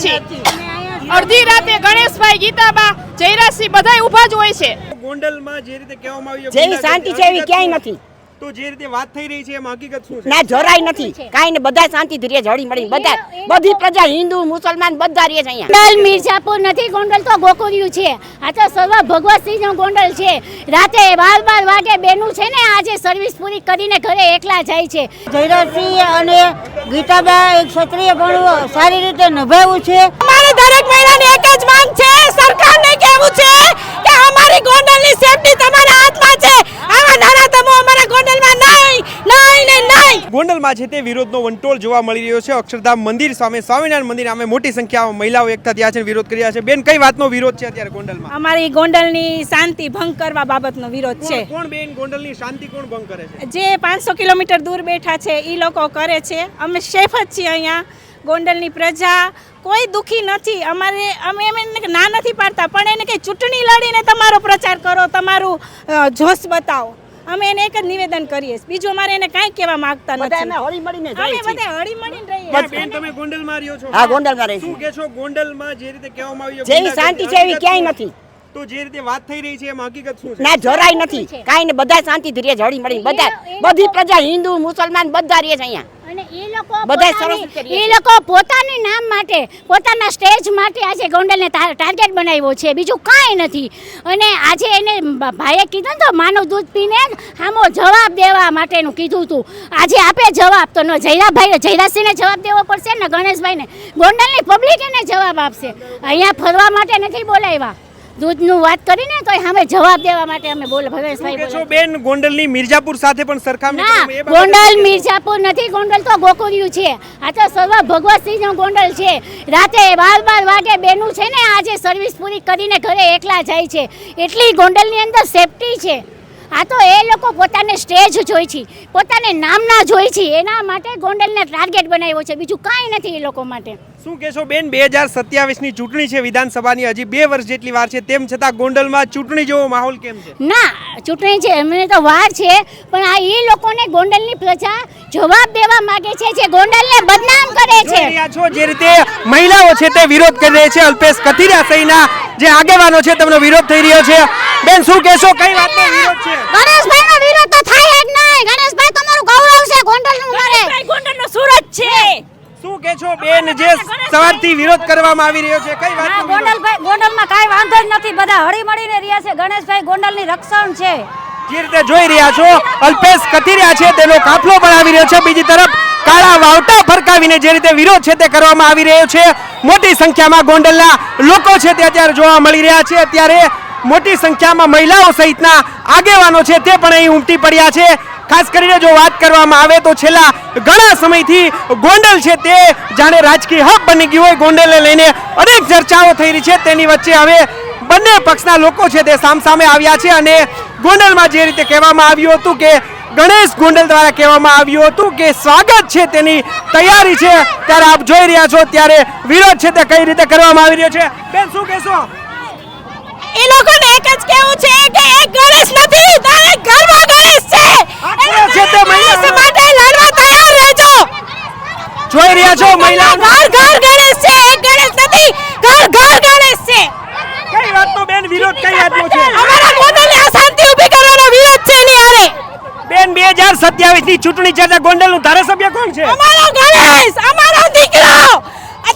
પછી અડધી રાતે ગણેશભાઈ, ગીતાબા, જયરાજસિંહ બધાય ઊભા જ હોય છે. ગોંડલમાં જે રીતે કહેવામાં આવ્યું જેવી શાંતિ છે એવી ક્યાંય નથી. તો જે રીતે વાત થઈ રહી છે એમાં હકીકત શું છે? ના, જરાય નથી. કાઈ ને બધા શાંતિથી રહે, હળી મળી બધા, બધી પ્રજા, હિન્દુ મુસલમાન બધા રહે છે અહીંયા. ગોંડલ મિર્જાપુર નથી, ગોંડલ તો ગોકુર્યું છે. આ તો સર્વ ભગવતસિંહનો ગોંડલ છે. રાતે 12 વાગે બેનું છે ને આજે સર્વિસ પૂરી કરીને ઘરે એકલા જાય છે. જયરાજસિંહ અને ગીતાબા એક ક્ષત્રિય પણ સારી રીતે નિભાવ્યું છે. અમારી દરેક મહિલાની એક જ માંગ છે, સરકારને કહેવું છે કે અમારી ગોંડલની સેફટી તમારા હાથમાં છે. આવા નાના તમો અમારા ગોંડલમાં નહીં. ગોંડલમાં છે તે વિરોધનો વંટોળ જોવા મળી રહ્યો છે. અક્ષરધામ મંદિર સામે, સ્વામિનારાયણ મંદિર સામે મોટી સંખ્યામાં મહિલાઓ એકઠા થયા છે, વિરોધ કરી રહ્યા છે. બેન, કઈ વાતનો વિરોધ છે અત્યારે ગોંડલમાં? અમારી ગોંડલની શાંતિ ભંગ કરવા બાબતનો વિરોધ છે. કોણ બેન, ગોંડલની શાંતિ કોણ ભંગ કરે છે? જે 500 કિલોમીટર દૂર બેઠા છે એ લોકો કરે છે. અમે સેફ જ છીએ અહીંયા. ગોંડલની પ્રજા કોઈ દુખી નથી. અમે એમ ના નથી પાડતા, પણ એને કે ચૂંટણી લડીને તમારો પ્રચાર કરો, તમારું જોશ બતાવો. અમે એને એક જ નિવેદન કરીએ, બીજું અમારે એને કાંઈ કહેવા માંગતા નથી. અમે હળી મળીને અમે રહીએ છીએ. બધા હળી મળીને રહીએ. બેન, તમે ગોંડલમાં રહ્યો છો? હા, ગોંડલમાં રહી શું છું. કહે છો? ગોંડલમાં જે રીતે કહેવામાં આવ્યું જેવી શાંતિ છે એવી ક્યાંય નથી. તો જે રીતે વાત થઈ રહી છે એમાં હકીકત શું છે? ના, જરાય નથી. કાઈ ને બધા શાંતિથી રહે, હળી મળી બધા, બધી પ્રજા, હિન્દુ મુસલમાન બધા રહે છે અહીંયા. અને બધાય એ લોકો પોતાની નામ માટે, પોતાના સ્ટેજ માટે આજે ગોંડલને ટાર્ગેટ બનાવ્યો છે, બીજું કાંઈ નથી. અને આજે એને ભાઈએ કીધું ને તો માનવ દૂધ પીને સામો જવાબ દેવા માટેનું કીધું હતું. આજે આપે જવાબ તો જયરાજસિંહને જવાબ દેવો પડશે ને ગણેશભાઈને. ગોંડલની પબ્લિક એને જવાબ આપશે. અહીંયા ફરવા માટે નથી બોલાવ્યા. દૂધનું વાત કરીને તો સામે જવાબ દેવા માટે અમે ભવેશભાઈ બોલે. બેન, ગોંડલની મિર્જાપુર સાથે પણ સરખામણી ના, ગોંડલ મિર્જાપુર નથી, ગોંડલ તો ગોકુર્યું છે. આ તો સર્વ ભગવતસિંહનો ગોંડલ છે. રાતે 12 વાગે બેનું છે ને આજે સર્વિસ પૂરી કરીને ઘરે એકલા જાય છે. એટલી ગોંડલની અંદર સેફટી છે. આ તો એ લોકો પોતાને સ્ટેજ જોઈ છે, પોતાને નામના જોઈ છે, એના માટે ગોંડલને ટાર્ગેટ બનાવ્યો છે, બીજું કાંઈ નથી એ લોકો માટે. શું કહેશો બેન, 2027ની ચૂંટણી છે વિધાનસભાની, હજી 2 વર્ષ જેટલી વાર છે, તેમ છતાં ગોંડલમાં ચૂંટણી જેવો માહોલ કેમ છે? ના, ચૂંટણી છે એમને તો વાર છે, પણ આ એ લોકોને ગોંડલની પ્રજા જવાબ દેવા માંગે છે, જે ગોંડલને બદનામ કરે છે. જે રીતે મહિલાઓ છે તે વિરોધ કરી રહી છે, અલ્પેશ કથિરિયા સહિતના જે આગેવાનો છે તેમનો વિરોધ થઈ રહ્યો છે. બેન, શું કહેશો, કઈ વાતનો વિરોધ છે? ગણેશભાઈનો વિરોધ તો થાય જ નહીં. ગણેશભાઈ તમારું ગૌરવ છે, ગોંડલનું મારે. ગોંડલનો સુરત છે. શું કહે છો બેન, જે સવારથી વિરોધ કરવામાં આવી રહ્યો છે, કઈ વાતનો વિરોધ? ગોંડલમાં કાંઈ વાંધો જ નથી, બધા હળી મળીને રહ્યા છે. ગણેશભાઈ ગોંડલની રક્ષણ છે. જે રીતે જોઈ રહ્યા છો, અલ્પેશ કથિરિયા છે તેનો કાફલો પણ આવી રહ્યો છે. બીજી તરફ કાળા વાવટા ફરકાવીને જે રીતે વિરોધ છે તે કરવામાં આવી રહ્યો છે. મોટી સંખ્યામાં ગોંડલના લોકો છે તે અત્યારે જોવા મળી રહ્યા છે. અત્યારે મોટી સંખ્યામાં મહિલાઓ સહિતના આગેવાનો છે તે પણ અહીં ઉમટી પડ્યા છે. ખાસ કરીને જો વાત કરવામાં આવે તો છેલ્લા ઘણા સમયથી ગોંડલ છે તે જાણે રાજકીય હબ બની ગયું હોય. ગોંડલને લઈને અનેક ચર્ચાઓ થઈ રહી છે. તેની વચ્ચે હવે બંને પક્ષના લોકો છે તે સામસામે આવ્યા છે અને ગોંડલમાં જે રીતે કહેવામાં આવ્યું હતું કે ગણેશ ગોંડલ દ્વારા કહેવામાં આવ્યું હતું કે સ્વાગત છે તેની તૈયારી છે, ત્યારે આપ જોઈ રહ્યા છો ત્યારે વિરોધ છે તે કઈ રીતે કરવામાં આવી રહ્યો છે. બેન, શું કહેશો? એ લોકોને એક જ કહેવું છે કે એક ગણેશ નથી, દરેક ઘરમાં ગણેશ છે. ગણેશ માટે લડવા તૈયાર રહેજો. જોઈ રહ્યા છો મહિલા ઘર ગણેશ છે, એક ગણેશ નથી, ઘર ગણેશ છે. કઈ વાતનો બેન વિરોધ, કઈ વાતનો છે? અમારા ગોંડલની અશાંતિ ઊભી કરવાનો વિરોધ છે એની હારે. બેન, 2027ની ચૂંટણી છે, ગોંડલનું ધારાસભ્ય કોણ છે? અમારો ગણેશ, અમારો દીકરો.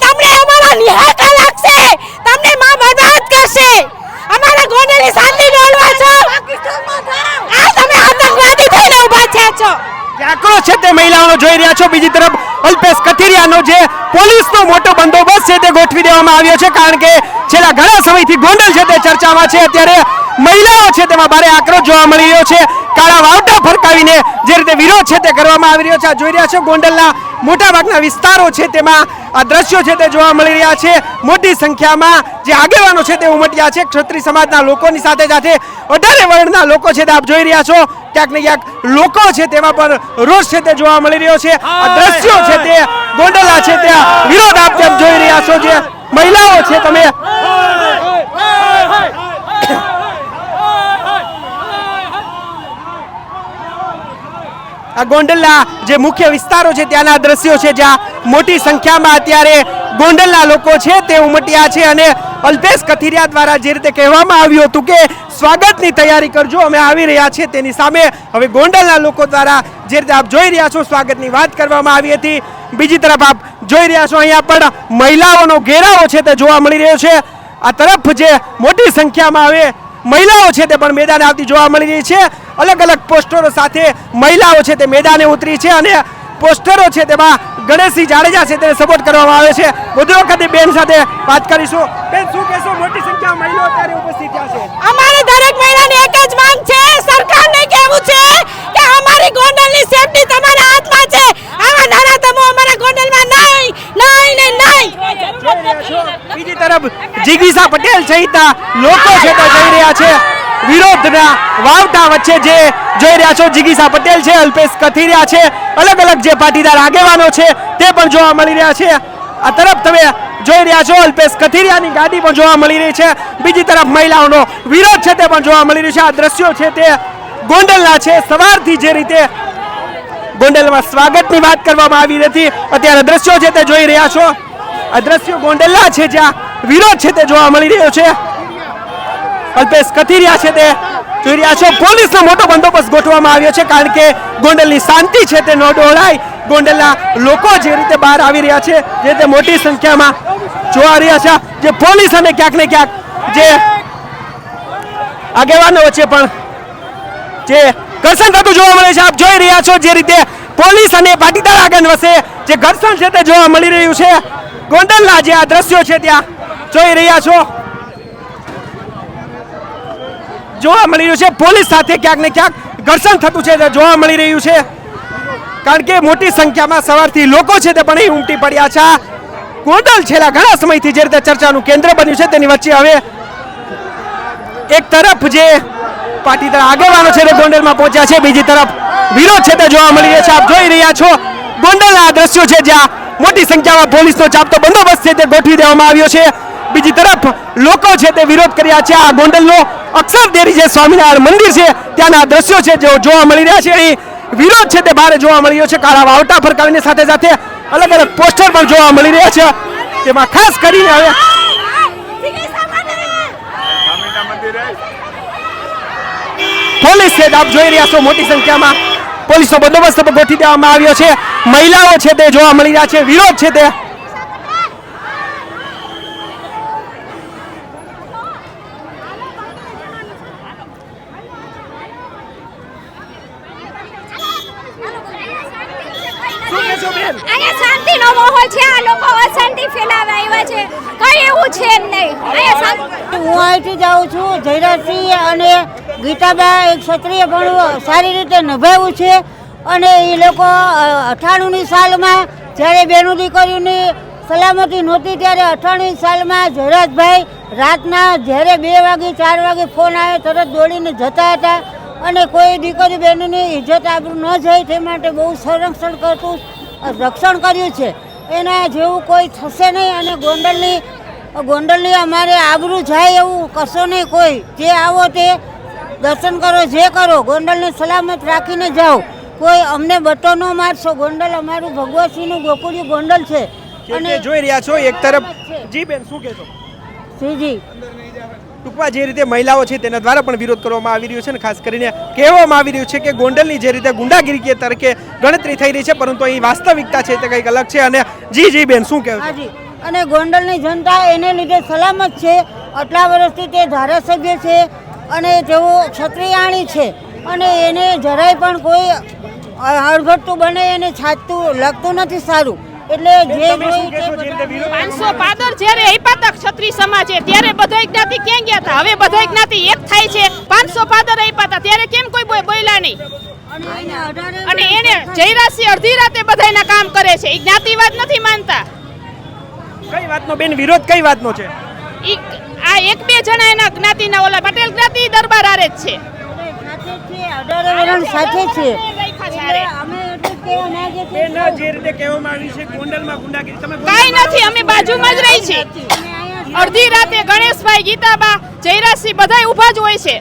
તમને અમારા નિહાળતા લાગશે, તમને માં બરબાદ કરશે. અમારા ગોંડલની શાંતિ ડોલવા છો. આ તમે આતંકવાદી થઈને ઊભા થયા છો. આક્રોશ છે તે મહિલાઓનો જોઈ રહ્યા છો. બીજી તરફ અલ્પેશ કથિરિયાનો જે પોલીસનો મોટો બંદોબસ્ત છે તે ગોઠવી દેવામાં આવ્યો છે, કારણ કે છેલ્લા ઘણા સમયથી ગોંડલ છે તે ચર્ચામાં છે. અત્યારે મહિલાઓ છે તેમાં ભારે આક્રોશ જોવા મળી રહ્યો છે. કાળા વાવટા ફરકાવીને જે રીતે વિરોધ છે તે કરવામાં આવી રહ્યો છે. આ જોઈ રહ્યા છો ગોંડલના મોટાભાગના વિસ્તારો છે તેમાં આ દ્રશ્યો છે તે જોવા મળી રહ્યા છે. મોટી સંખ્યામાં જે આગેવાનો છે તે ઉમટ્યા છે. ક્ષત્રિય સમાજના લોકોની સાથે સાથે 18 વર્ણના લોકો છે તે આપ જોઈ રહ્યા છો. ક્યાંક ને ક્યાંક લોકો છે તેમાં પણ રોષ છે તે જોવા મળી રહ્યો છે. આ દ્રશ્યો છે તે ગોંડલના છે તે વિરોધ આપ તેમ જોઈ રહ્યા છો. જે મહિલાઓ છે તમે આ ગોંડલના જે મુખ્ય વિસ્તારો છે ત્યાંના દ્રશ્યો છે, જ્યાં મોટી સંખ્યામાં અત્યારે ગોંડલના લોકો છે તે ઉમટ્યા છે અને અલ્પેશ કથિરિયા દ્વારા જે રીતે કહેવામાં આવ્યું હતું કે સ્વાગતની તૈયારી કરજો, અમે આવી રહ્યા છીએ, તેની સામે હવે ગોંડલના લોકો દ્વારા જે રીતે આપ જોઈ રહ્યા છો સ્વાગતની વાત કરવામાં આવી હતી. બીજી તરફ આપ જોઈ રહ્યા છો અહીંયા પણ મહિલાઓનો ઘેરાવો છે તે જોવા મળી રહ્યો છે. આ તરફ જે મોટી સંખ્યામાં હવે મહિલાઓ છે તે પણ મેદાને આવતી જોવા મળી રહી છે. અલગ અલગ પોસ્ટરો સાથે મહિલાઓ છે તે મેદાને ઉતરી છે અને પોસ્ટરો છે તેમાં ગણેશસિંહ જાડેજા છે તેને સપોર્ટ કરવામાં આવે છે. વધુ વખતે બેન સાથે વાત કરીશું. બેન, શું કહેશો? મોટી સંખ્યામાં મહિલાઓ અત્યારે ઉપસ્થિત થયા છે. અમારે દરેક મહિલાની એક જ માંગ છે, સરકારને કહેવું છે કે અમારી ગોંડલની સેફટી તમારા હાથમાં છે. આવા નાના તમો અમારા ગોંડલમાં નહીં નહીં ને નહીં. બીજી તરફ જિગીસા પટેલ સહિતના લોકો છે તે જઈ રહ્યા છે વિરોધના વાવટા વચ્ચે. જે જોઈ રહ્યા છો જિગીસા પટેલ છે, અલ્પેશ કથિરિયા છે, અલગ અલગ જે પાટીદાર આગેવાનો છે તે પણ જોવા મળી રહ્યા છે. આ તરફ તમે જોઈ રહ્યા છો અલ્પેશ કથિરિયાની ગાડી પણ જોવા મળી રહી છે. બીજી તરફ મહિલાઓનો વિરોધ છે તે પણ જોવા મળી રહ્યો છે. આ દ્રશ્યો છે તે ગોંડલના છે. સવારથી જે રીતે ગોંડલમાં સ્વાગતની વાત કરવામાં આવી હતી, અત્યારે દ્રશ્યો છે તે જોઈ રહ્યા છો. આ દ્રશ્યો ગોંડલના છે જ્યાં વિરોધ છે તે જોવા મળી રહ્યો છે. અલ્પેશ કથિરિયા છે તે જોઈ રહ્યા છો. પોલીસનો મોટો બંદોબસ્ત ગોઠવવામાં આવ્યો છે કારણ કે ગોંડલની શાંતિ છે તે ન ડહોળાય. ગોંડલના લોકો જે રીતે બહાર આવી રહ્યા છે, જે રીતે મોટી સંખ્યામાં જોવા રહ્યા છે, જે પોલીસ અને ક્યાંક ને ક્યાંક જે આગેવાનો વચ્ચે પણ જે ઘર્ષણ થતું જોવા મળે છે. આપ જોઈ રહ્યા છો જે રીતે પોલીસ અને પાટીદાર આગેવાન વચ્ચે જે ઘર્ષણ છે તે જોવા મળી રહ્યું છે. ગોંડલના જે આ દ્રશ્યો છે ત્યાં જોઈ રહ્યા છો જોવા મળી રહ્યું છે. પોલીસ સાથે ક્યાંક ને ક્યાંક ઘર્ષણ થતું છે તે જોવા મળી રહ્યું છે કારણ કે મોટી સંખ્યામાં સવારથી લોકો છે તે પણ અહીં ઉમટી પડ્યા છે. ગોંડલ છેલ્લા ઘણા સમયથી જે રીતે ચર્ચાનું કેન્દ્ર બન્યું છે તેની વચ્ચે હવે એક તરફ જે પાટીદાર આગેવાનો છે તે ગોંડલમાં પહોંચ્યા છે, બીજી તરફ વિરોધ છે તે જોવા મળી રહ્યો છે. આપ જોઈ રહ્યા છો ગોંડલના આ દ્રશ્યો છે જ્યાં મોટી સંખ્યામાં પોલીસનો ચાપતો બંદોબસ્ત છે તે ગોઠવી દેવામાં આવ્યો છે. બીજી તરફ લોકો છે તે વિરોધ કર્યા છે. આ ગોંડલનો અક્ષરદેરી જે સ્વામિનારાયણ મંદિર છે ત્યાંના દ્રશ્યો છે જે જોવા મળી રહ્યા છે. અહીં વિરોધ છે તે ભારે જોવા મળી રહ્યો છે. કાળા વાવટા ફરકાવીને સાથે સાથે અલગ અલગ પોસ્ટર પણ જોવા મળી રહ્યા છે. તેમાં ખાસ કરીને હવે પોલીસ છે આપ જોઈ રહ્યા છો મોટી સંખ્યામાં પોલીસનો બંદોબસ્ત પણ ગોઠવી દેવામાં આવ્યો છે. મહિલાઓ છે તે જોવા મળી રહ્યા છે. વિરોધ છે તે અહીંયા શાંતિનો માહોલ છે. આ લોકો અશાંતિ ફેલાવા આવ્યા છે. કઈ એવું છે એમ નહીં. હું અહીંથી જાઉં છું. જયરાજસિંહ અને ગીતાબા એક ક્ષત્રિય પણ સારી રીતે નિભાવ્યું છે અને એ લોકો 98ની સાલમાં જ્યારે બેનું દીકરીઓની સલામતી નહોતી ત્યારે 98ની સાલમાં જયરાજભાઈ રાતના જ્યારે 2 વાગે 4 વાગે ફોન આવે તરત દોડીને જતા હતા અને કોઈ દીકરી બહેનની ઇજ્જત આબરૂ ન જાય તે માટે બહુ સંરક્ષણ કરતું રક્ષણ કર્યું છે. એના જેવું કોઈ થશે નહીં અને ગોંડલની અમારે આબરૂ જાય એવું કરશો નહીં કોઈ. જે આવો તે દર્શન કરો, જે કરો, ગોંડલને સલામત રાખીને જાઓ. કોઈ અમને બટો ન મારશો. ગોંડલ અમારું ભગવતસિંહનું ગોકુળિયું ગોંડલ છે. અને જોઈ રહ્યા છો એક તરફ જી બેન શું કહેશો? સીજી ટૂંકમાં જે રીતે મહિલાઓ છે તેના દ્વારા પણ વિરોધ કરવામાં આવી રહ્યો છે અને ખાસ કરીને કહેવામાં આવી રહ્યું છે કે ગોંડલની જે રીતે ગુંડાગીરી તરીકે ગણતરી થઈ રહી છે પરંતુ અહીં વાસ્તવિકતા છે તે કંઈક અલગ છે. અને જી બેન શું કહેવું? હાજી, અને ગોંડલની જનતા એને લીધે સલામત છે. આટલા વર્ષથી તે ધારાસભ્ય છે અને તેઓ ક્ષત્રિયાણી છે અને એને જરાય પણ કોઈ હળઘટતું બને એને છાતું લાગતું નથી સારું. એટલે જે 500 પાદર જ્યારે આપ્યા હતા ક્ષત્રિય સમાજે ત્યારે બધા જ્ઞાતિ ક્યાં ગયા હતા? હવે બધા જ્ઞાતિ એક થાય છે. 500 પાદર આપ્યા હતા ત્યારે કેમ કોઈ બોલ્યા નહીં? અને એને જયરાજસિંહ અડધી રાતે બધાયના કામ કરે છે. એ જ્ઞાતિવાદ નથી માનતા. કઈ વાતનો બેન વિરોધ કઈ વાતનો છે? આ એક બે જણા એના જ્ઞાતિના ઓલા પટેલ જ્ઞાતિ દરબાર આરે જ છે. સાથે છે. જે રીતે કહેવામાં આવી છે ગોંડલમાં ગુંડાગીરી તમે કાઈ નથી. અમે બાજુમાં જ રહી છે. અડધી રાતે ગણેશભાઈ, ગીતાબા, જયરાજસિંહ બધાય ઊભા જ હોય છે.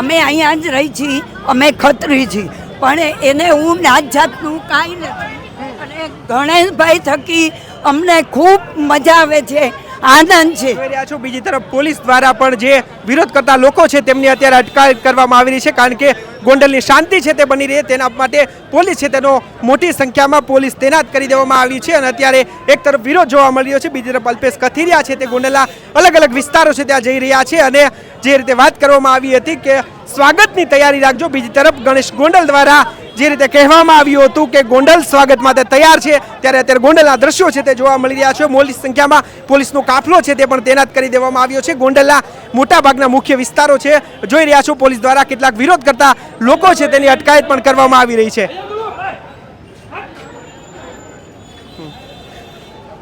અમે અહીંયા જ રહી છીએ. અમે ખત્રી છીએ પણ એને હું નાત જાતનું કાંઈ નથી. અને ગણેશભાઈ થકી અમને ખૂબ મજા આવે છે, આનંદ છે. જોઈ રહ્યા છો બીજી તરફ પોલીસ દ્વારા પણ જે વિરોધ કરતા લોકો છે તેમની અત્યારે અટકાયત કરવામાં આવી રહી છે, કારણ કે ગોંડલની શાંતિ છે તે બની રહે તેના માટે પોલીસ છે તેનો મોટી સંખ્યામાં પોલીસ તૈનાત કરી દેવામાં આવી છે. અને અત્યારે એક તરફ વિરોધ જોવા મળી રહ્યો છે, બીજી તરફ અલ્પેશ કથિરિયા છે તે ગોંડલના અલગ અલગ વિસ્તારો છે ત્યાં જઈ રહ્યા છે અને જે રીતે વાત કરવામાં આવી હતી કે સ્વાગતની તૈયારી રાખજો, બીજી તરફ ગણેશ ગોંડલ દ્વારા જે રીતે કહેવામાં આવ્યું હતું કે ગોંડલ સ્વાગત માટે તૈયાર છે, ત્યારે અત્યારે ગોંડલના દ્રશ્યો છે તે જોવા મળી રહ્યા છે. મોટી સંખ્યામાં પોલીસનો કાફલો છે તે પણ તૈનાત કરી દેવામાં આવ્યો છે. ગોંડલના મોટાભાગના મુખ્ય વિસ્તારો છે જોઈ રહ્યા છો પોલીસ દ્વારા કેટલાક વિરોધ કરતા લોકો છે તેની અટકાયત પણ કરવામાં આવી રહી છે.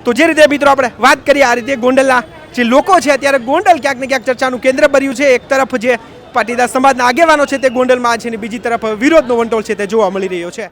તો જે રીતે મિત્રો આપણે વાત કરીએ આ રીતે ગોંડલના જે લોકો છે અત્યારે ગોંડલ ક્યાંક ને ક્યાંક ચર્ચાનું કેન્દ્ર બન્યું છે. એક તરફ જે પાટીદાર સમાજના આગેવાનો છે તે ગોંડલમાં છે અને બીજી તરફ વિરોધનો વંટોળ છે તે જોવા મળી રહ્યો છે.